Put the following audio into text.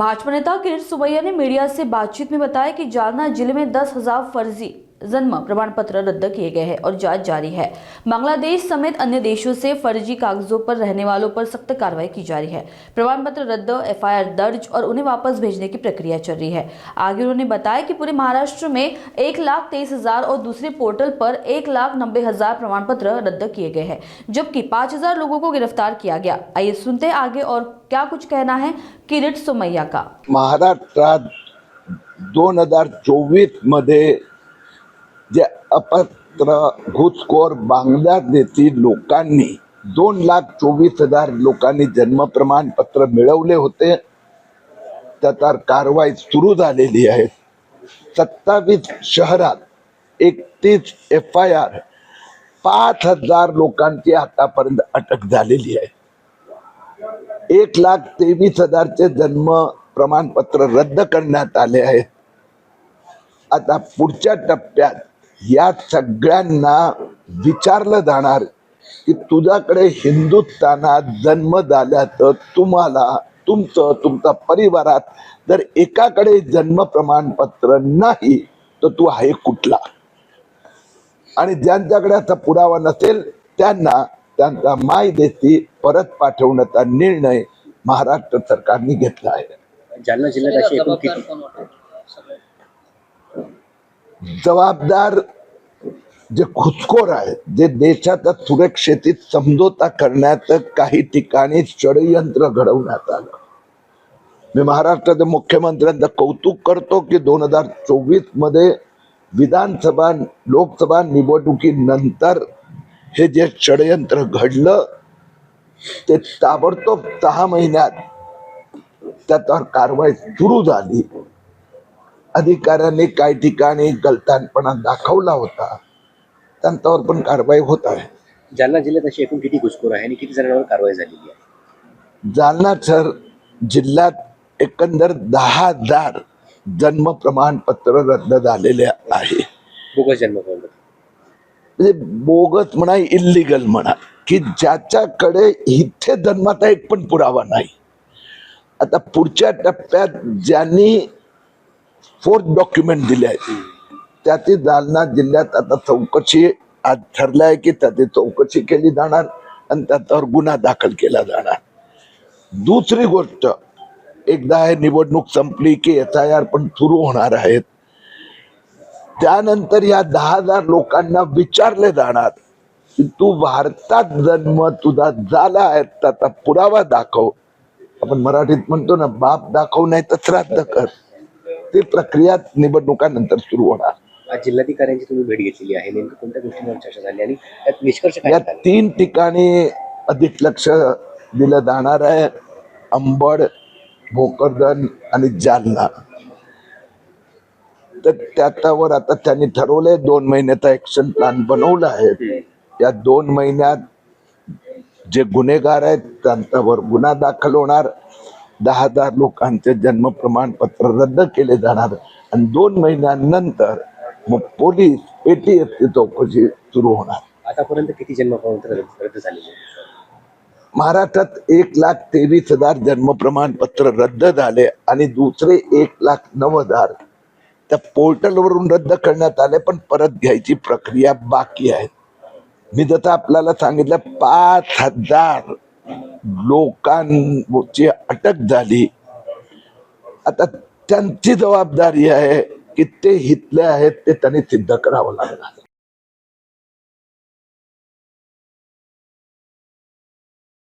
भाजपा नेता किरीट सोमैया ने मीडिया से बातचीत में बताया कि जालना जिले में 10,000 फर्जी जन्म प्रमाण पत्र रद्द किए गए हैं और जांच जारी है। बांग्लादेश समेत अन्य देशों से फर्जी कागजों पर रहने वालों पर सख्त कार्रवाई की जा रही है। प्रमाण पत्र रद्द, एफआईआर दर्ज और उन्हें वापस भेजने की प्रक्रिया चल रही है। आगे उन्होंने बताया कि पूरे महाराष्ट्र में 1,23,000 और दूसरे पोर्टल पर 1,90,000 प्रमाण पत्र रद्द किए गए हैं, जबकि 5,000 लोगों को गिरफ्तार किया गया। आइए सुनते हैं आगे और क्या कुछ कहना है किरीट सोमैया का। महाराष्ट्रात 2024 मध्ये जे अपात्र घुसखोर बांगलादेशी लोकांनी 2,24,000 लोकांनी जन्म प्रमाणपत्र मिळवले होते, त्यावर कारवाई सुरू झालेली आहे। 27 शहरात 31 एफआयआर, 5,000 लोकांची आतापर्यंत अटक झालेली आहे। 1,23,000 चे जन्म प्रमाणपत्र रद्द करण्यात आले आहेत। आता पुढच्या टप्प्यात या सगळ्यांना विचारलं जाणार की तुझ्याकडे हिंदुस्थानात जन्म झाल्याचं तुम्हाला तुमच्या परिवारात जर एकाकडे जन्म प्रमाणपत्र नाही तर तू आहे कुठला, आणि ज्यांच्याकडे आता पुरावा नसेल त्यांना त्यांचा मायदेशी परत पाठवण्याचा निर्णय महाराष्ट्र सरकारने घेतला आहे। जालना जिल्ह्यात अशी एकूण किती जबाबदार जे घुसखोर आहेत, जे देशाच्या सुरक्षेची समझोता करण्यात काही ठिकाणी षडयंत्र घडवण्यात आलं। मी महाराष्ट्राच्या मुख्यमंत्र्यांचं कौतुक करतो की 2024 मध्ये विधानसभा लोकसभा निवडणुकीनंतर हे जे षडयंत्र घडलं ते ताबडतोब 6 महिन्यात त्यावर कारवाई सुरू झाली। अधिकाऱ्यांनी काही ठिकाणी गलतानपणा दाखवला होता, त्यांच्यावर पण कारवाई होत आहे। जालना जिल्ह्यात अशी एकूण किती घुसखोर आहे आणि किती जणांवर कारवाई झालेली आहे? जालना शहर जिल्ह्यात एकंदर 10,000 जन्म प्रमाणपत्र रद्द झालेले आहे। बोगस जन्म प्रमाणपत्र म्हणजे बोगस म्हणा, इल्लीगल म्हणा, की ज्याच्याकडे इथे जन्माचा एक पण पुरावा नाही। आता पुढच्या टप्प्यात ज्यांनी फोर्थ डॉक्युमेंट दिले आहेत त्याची जालना जिल्ह्यात आता चौकशी आज ठरलाय की त्याची चौकशी केली जाणार आणि त्याच्यावर गुन्हा दाखल केला जाणार। दुसरी गोष्ट, एकदा हे निवडणूक संपली की एफआयआर पण सुरू होणार आहेत। त्यानंतर या 10,000 लोकांना विचारले जाणार की तू भारतात जन्म तुझा झाला आहे त्याचा पुरावा दाखव। आपण मराठीत म्हणतो ना, बाप दाखव नाही तर श्राद्ध कर। ती प्रक्रिया निवडणुकानंतर सुरू होणार। आज जिल्हाधिकाऱ्यांची तुम्ही भेट घेतलेली आहे, नेमकं कोणत्या गोष्टींवर चर्चा झाली आणि त्यात निष्कर्ष काय या निघाला? 3 ठिकाणी अधिक लक्ष दिलं जाणार आहे, अंबड, भोकरदन आणि जालना। तर त्याच्यावर आता त्यांनी ठरवलंय 2 महिन्याचा ऍक्शन प्लॅन बनवला आहे। या 2 महिन्यात जे गुन्हेगार आहेत त्यांच्यावर गुन्हा दाखल होणार, 10,000 लोकांचे जन्म प्रमाणपत्र रद्द केले जाणार आणि 2 महिन्यानंतर मग पोलीस एटीएसची चौकशी सुरू होणार। आतापर्यंत किती जन्म प्रमाणपत्र रद्द झालेले? महाराष्ट्रात 1,23,000 जन्म प्रमाणपत्र रद्द झाले आणि दुसरे 1,09,000 त्या पोर्टलवरून रद्द करण्यात आले, पण परत घ्यायची प्रक्रिया बाकी आहे। मी जसं आपल्याला सांगितलं 5,000 लोकांची अटक झाली। आता त्यांची जबाबदारी आहे की ते हितले आहेत ते त्यांनी सिद्ध करावं लागणार।